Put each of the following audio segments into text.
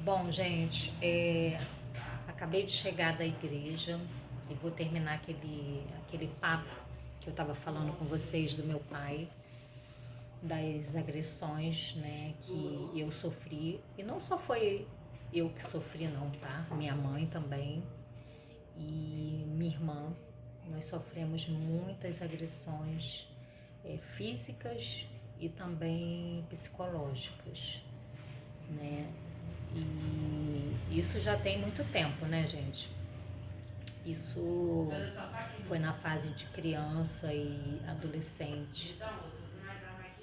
Bom, gente, acabei de chegar da igreja e vou terminar aquele papo que eu estava falando com vocês do meu pai, das agressões, né, que eu sofri. E não só foi eu que sofri, não, tá? Minha mãe também e minha irmã. Nós sofremos muitas agressões físicas e também psicológicas, né? E isso já tem muito tempo, né, gente? Isso foi na fase de criança e adolescente,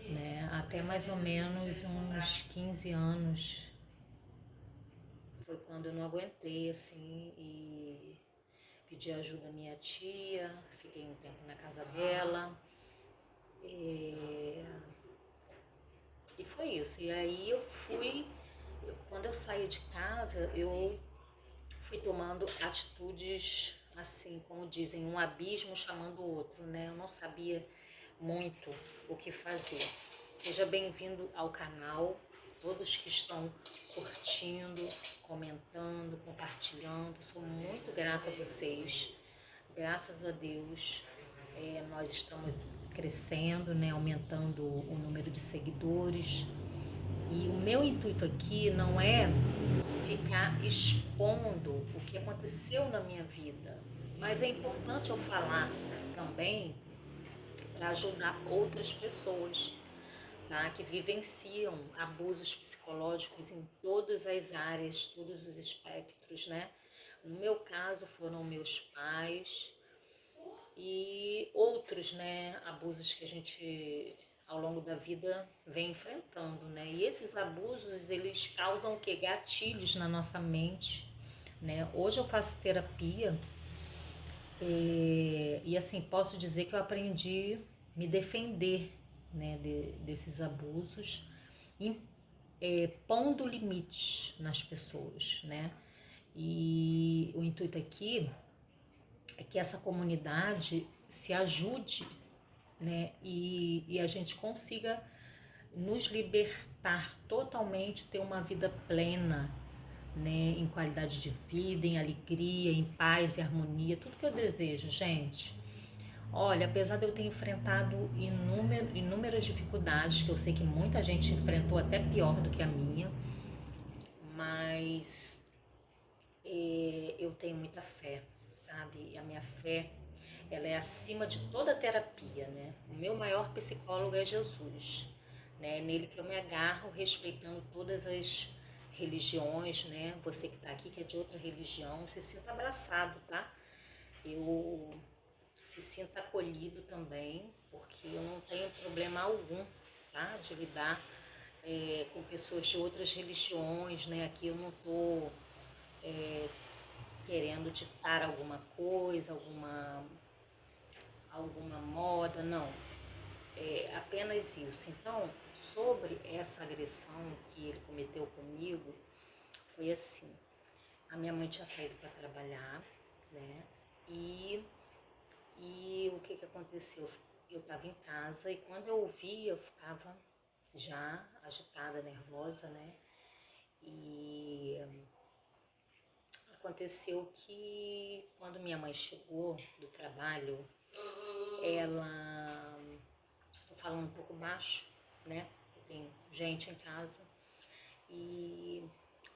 né? Até mais ou menos uns 15 anos foi quando eu não aguentei, assim, e pedi ajuda à minha tia, fiquei um tempo na casa dela. E, e foi isso. E aí quando eu saí de casa, eu fui tomando atitudes, assim, como dizem, um abismo chamando o outro, né? Eu não sabia muito o que fazer. Seja bem-vindo ao canal, todos que estão curtindo, comentando, compartilhando. Sou muito grata a vocês. Graças a Deus, nós estamos crescendo, né? Aumentando o número de seguidores. E o meu intuito aqui não é ficar expondo o que aconteceu na minha vida, mas é importante eu falar também para ajudar outras pessoas, tá? Que vivenciam abusos psicológicos em todas as áreas, todos os espectros, né? No meu caso foram meus pais e outros, né, abusos que a gente ao longo da vida vem enfrentando, né? E esses abusos, eles causam o quê? Gatilhos na nossa mente, né? Hoje eu faço terapia e assim, posso dizer que eu aprendi me defender, né, desses abusos, pondo limites nas pessoas, né? E o intuito aqui é que essa comunidade se ajude, né? E a gente consiga nos libertar totalmente, ter uma vida plena, né? Em qualidade de vida, em alegria, em paz e harmonia, tudo que eu desejo, gente. Olha, apesar de eu ter enfrentado inúmeras dificuldades, que eu sei que muita gente enfrentou até pior do que a minha, mas eu tenho muita fé, sabe? E a minha fé, ela é acima de toda terapia, né? O meu maior psicólogo é Jesus, né? É nele que eu me agarro, respeitando todas as religiões, né? Você que está aqui, que é de outra religião, se sinta abraçado, tá? Eu se sinta acolhido também, porque eu não tenho problema algum, tá? De lidar com pessoas de outras religiões, né? Aqui eu não tô querendo ditar alguma coisa, alguma moda, não. É apenas isso. Então, sobre essa agressão que ele cometeu comigo, foi assim. A minha mãe tinha saído para trabalhar, né? E, e o que aconteceu? Eu estava em casa e quando eu ouvi, eu ficava já agitada, nervosa, né? E aconteceu que quando minha mãe chegou do trabalho, ela... Tô falando um pouco baixo, né? Tem gente em casa. E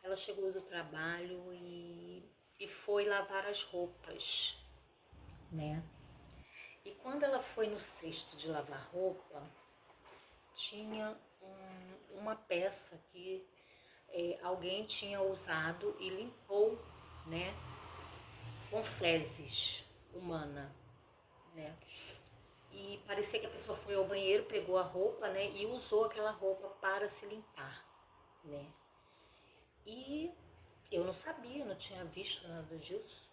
ela chegou do trabalho e foi lavar as roupas, né? E quando ela foi no cesto de lavar roupa, tinha uma peça que alguém tinha usado e limpou, né? Com fezes humana, né? E parecia que a pessoa foi ao banheiro, pegou a roupa, né, e usou aquela roupa para se limpar, né? E eu não sabia, não tinha visto nada disso.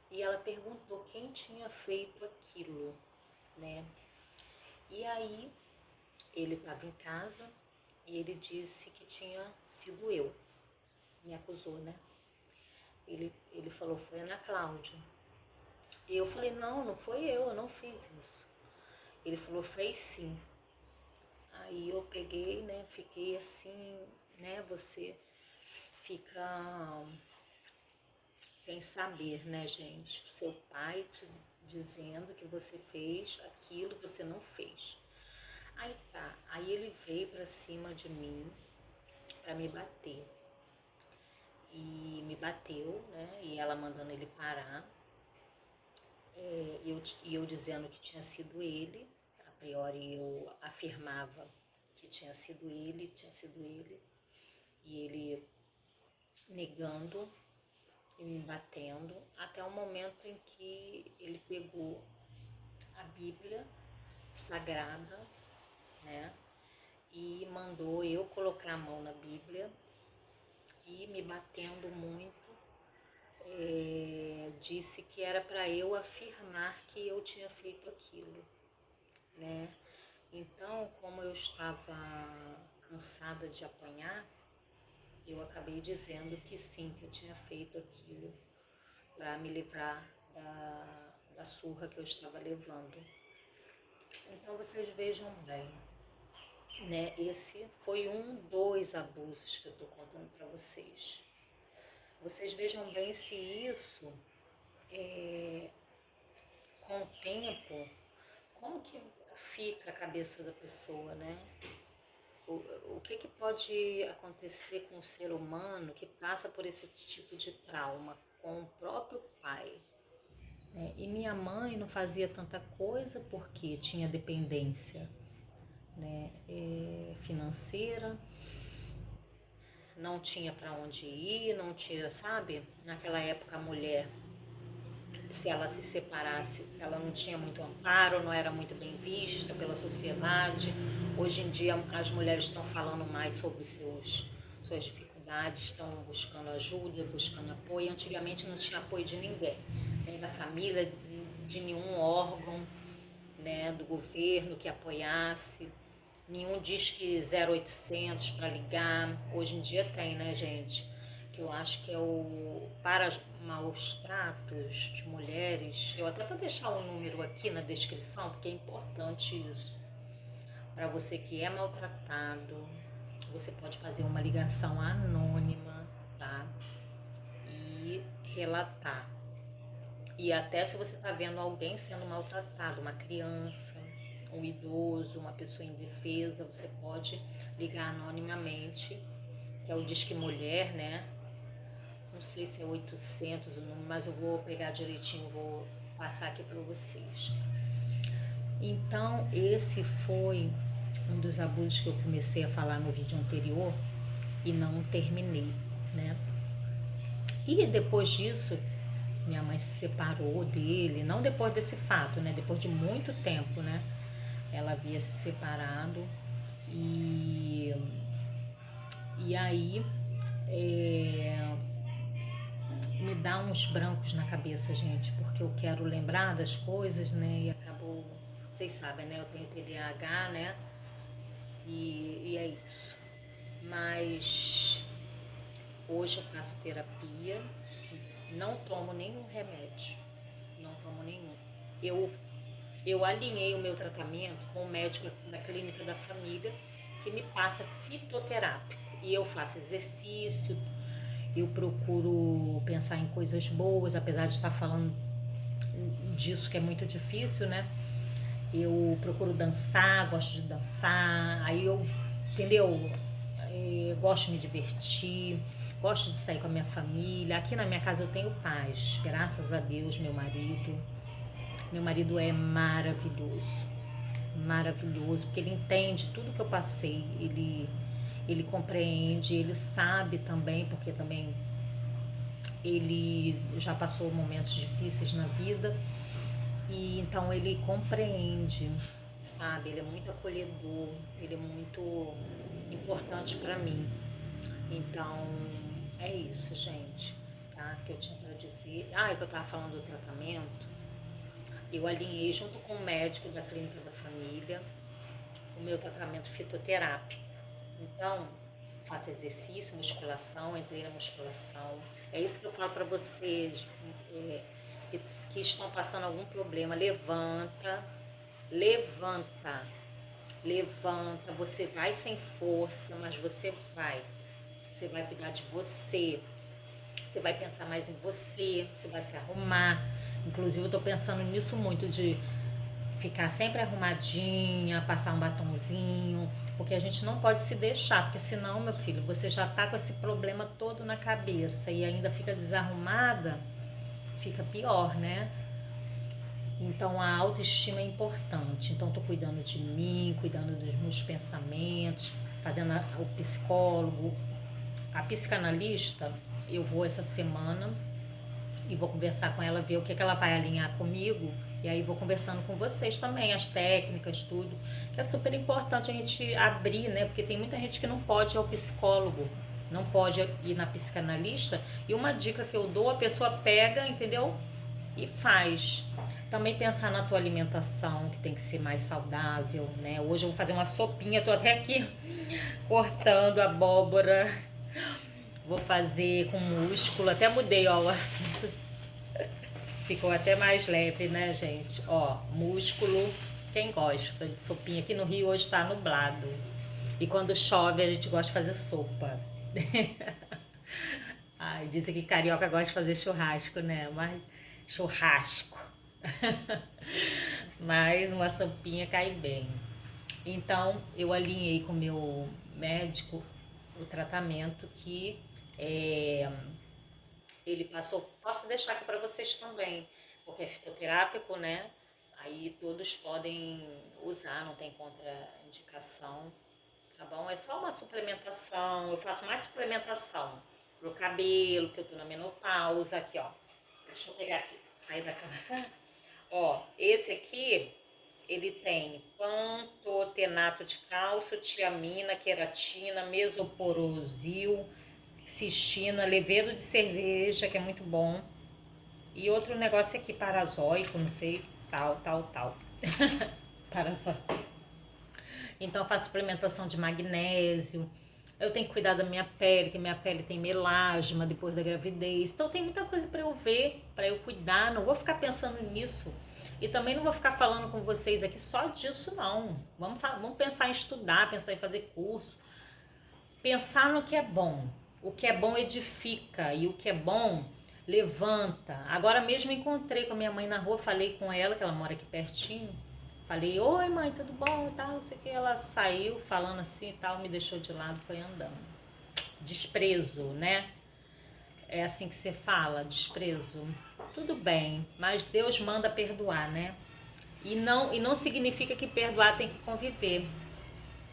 E ela perguntou quem tinha feito aquilo, né? E aí ele estava em casa e ele disse que tinha sido eu. Me acusou, né? Ele falou, foi a Ana Cláudia. E eu falei, não, não foi eu não fiz isso. Ele falou, fez sim. Aí eu peguei, né, fiquei assim, né, você fica sem saber, né, gente? O seu pai te dizendo que você fez aquilo, você não fez. Aí tá, aí ele veio pra cima de mim pra me bater. E me bateu, né? E ela mandando ele parar. E eu dizendo que tinha sido ele. A priori eu afirmava que tinha sido ele, e ele negando e me batendo, até o momento em que ele pegou a Bíblia Sagrada, né, e mandou eu colocar a mão na Bíblia e me batendo muito, disse que era para eu afirmar que eu tinha feito aquilo, né? Então, como eu estava cansada de apanhar, eu acabei dizendo que sim, que eu tinha feito aquilo para me livrar da surra que eu estava levando. Então vocês vejam bem, né? Esse foi dos abusos que eu estou contando para vocês. Vocês vejam bem se isso, com o tempo, como que fica a cabeça da pessoa, né? O que pode acontecer com o ser humano que passa por esse tipo de trauma com o próprio pai, né? E minha mãe não fazia tanta coisa porque tinha dependência, né, financeira, não tinha para onde ir, não tinha, sabe? Naquela época a mulher, se ela se separasse, ela não tinha muito amparo, não era muito bem vista pela sociedade. Hoje em dia as mulheres estão falando mais sobre suas dificuldades, estão buscando ajuda, buscando apoio. Antigamente não tinha apoio de ninguém, nem da família, de nenhum órgão, né, do governo que apoiasse. Nenhum disque 0800 para ligar. Hoje em dia tem, né, gente? Que eu acho que é o para maus tratos de mulheres. Eu até vou deixar o número aqui na descrição, porque é importante isso. Para você que é maltratado, você pode fazer uma ligação anônima, tá? E relatar. E até se você está vendo alguém sendo maltratado, uma criança, um idoso, uma pessoa indefesa, você pode ligar anonimamente, que é o Disque Mulher, né? Não sei se é 800 o número, mas eu vou pegar direitinho, vou passar aqui para vocês. Então, esse foi um dos abusos que eu comecei a falar no vídeo anterior e não terminei, né? E depois disso, minha mãe se separou dele, não depois desse fato, né? Depois de muito tempo, né? Ela havia se separado e aí me dá uns brancos na cabeça, gente, porque eu quero lembrar das coisas, né? E acabou, vocês sabem, né? Eu tenho TDAH, né? E é isso. Mas hoje eu faço terapia, não tomo nenhum remédio, não tomo nenhum. Eu alinhei o meu tratamento com o médico da clínica da família, que me passa fitoterápico. E eu faço exercício, eu procuro pensar em coisas boas, apesar de estar falando disso que é muito difícil, né? Eu procuro dançar, gosto de dançar, aí eu, entendeu? Gosto de me divertir, gosto de sair com a minha família. Aqui na minha casa eu tenho paz, graças a Deus, meu marido. Meu marido é maravilhoso, maravilhoso, porque ele entende tudo que eu passei, ele compreende, ele sabe também, porque também ele já passou momentos difíceis na vida, e então ele compreende, sabe? Ele é muito acolhedor, ele é muito importante para mim. Então, é isso, gente, tá? Que eu tinha para dizer. Que eu tava falando do tratamento. Eu alinhei junto com o médico da clínica da família o meu tratamento fitoterápico. Então, faço exercício, musculação, entrei na musculação. É isso que eu falo para vocês que estão passando algum problema. Levanta, levanta, levanta. Você vai sem força, mas você vai. você vai cuidar de você, você vai pensar mais em você, você vai se arrumar. Inclusive eu tô pensando nisso muito, de ficar sempre arrumadinha, passar um batonzinho, porque a gente não pode se deixar, porque senão, meu filho, você já tá com esse problema todo na cabeça e ainda fica desarrumada, fica pior, né? Então a autoestima é importante. Então tô cuidando de mim, cuidando dos meus pensamentos, fazendo o psicólogo, a psicanalista. Eu vou essa semana e vou conversar com ela, ver o que ela vai alinhar comigo. E aí vou conversando com vocês também, as técnicas, tudo. Que é super importante a gente abrir, né? Porque tem muita gente que não pode ir ao psicólogo, não pode ir na psicanalista. E uma dica que eu dou, a pessoa pega, entendeu? E faz. Também pensar na tua alimentação, que tem que ser mais saudável, né? Hoje eu vou fazer uma sopinha, tô até aqui cortando abóbora. Vou fazer com músculo, até mudei, ó, o assunto. Ficou até mais leve, né, gente? Ó, músculo, quem gosta de sopinha? Aqui no Rio hoje tá nublado. E quando chove a gente gosta de fazer sopa. Ai, dizem que carioca gosta de fazer churrasco, né? Mas churrasco. Mas uma sopinha cai bem. Então, eu alinhei com o meu médico o tratamento que é, ele passou. Posso deixar aqui para vocês também, porque é fitoterápico, né? Aí todos podem usar, não tem contraindicação, tá bom? É só uma suplementação, eu faço mais suplementação pro cabelo, que eu tô na menopausa, aqui, ó. Deixa eu pegar aqui, sair da câmera. Ó, esse aqui, ele tem pantotenato de cálcio, tiamina, queratina, mesoporosil, cistina, levedo de cerveja, que é muito bom. E outro negócio aqui, parazoico, não sei, tal. Parazoico. Então eu faço suplementação de magnésio. Eu tenho que cuidar da minha pele, que minha pele tem melasma depois da gravidez. Então tem muita coisa para eu ver, para eu cuidar. Não vou ficar pensando nisso. E também não vou ficar falando com vocês aqui só disso, não. Vamos pensar em estudar, pensar em fazer curso. Pensar no que é bom. O que é bom edifica e o que é bom levanta. Agora mesmo encontrei com a minha mãe na rua, falei com ela, que ela mora aqui pertinho. Falei, oi mãe, tudo bom e tal, não sei o que. Ela saiu falando assim e tal, me deixou de lado, foi andando. Desprezo, né? É assim que você fala, desprezo. Tudo bem, mas Deus manda perdoar, né? E não significa que perdoar tem que conviver,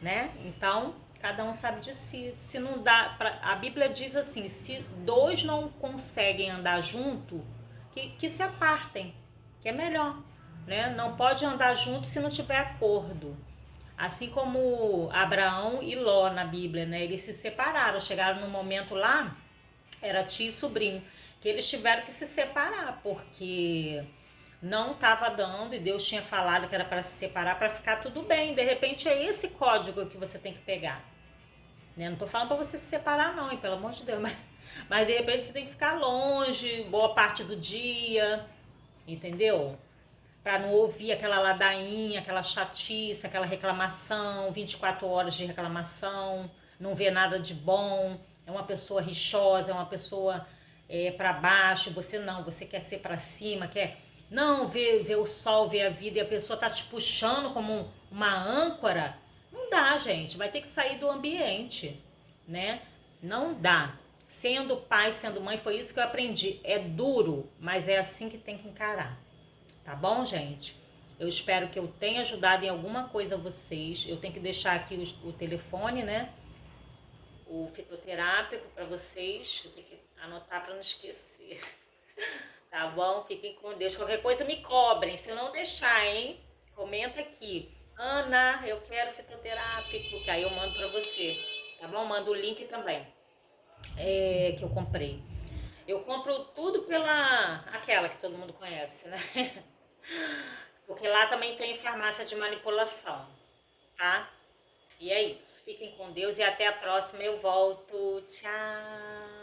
né? Então, cada um sabe de si. Se não dá, a Bíblia diz assim, se dois não conseguem andar junto, que se apartem, que é melhor, né? Não pode andar junto se não tiver acordo. Assim como Abraão e Ló na Bíblia, né? Eles se separaram, chegaram num momento lá, era tio e sobrinho, que eles tiveram que se separar, porque não estava dando e Deus tinha falado que era para se separar para ficar tudo bem. De repente é esse código que você tem que pegar, né? Não tô falando para você se separar não, hein, pelo amor de Deus, mas de repente você tem que ficar longe boa parte do dia, entendeu? Para não ouvir aquela ladainha, aquela chatice, aquela reclamação, 24 horas de reclamação, não vê nada de bom, é uma pessoa rixosa, é uma pessoa para baixo, você não, você quer ser para cima, quer não ver o sol, ver a vida e a pessoa tá te puxando como uma âncora. Não dá, gente, vai ter que sair do ambiente, né? Não dá. Sendo pai, sendo mãe, foi isso que eu aprendi. É duro, mas é assim que tem que encarar. Tá bom, gente? Eu espero que eu tenha ajudado em alguma coisa vocês. Eu tenho que deixar aqui o telefone, né? O fitoterápico para vocês. Eu tenho que anotar para não esquecer. Tá bom? Fiquem com Deus. Qualquer coisa me cobrem. Se eu não deixar, hein? Comenta aqui. Ana, eu quero fitoterápico. Que aí eu mando para você. Tá bom? Mando o link também. Que eu comprei. Eu compro tudo pela aquela que todo mundo conhece, né? Porque lá também tem farmácia de manipulação, tá? E é isso. Fiquem com Deus e até a próxima. Eu volto. Tchau!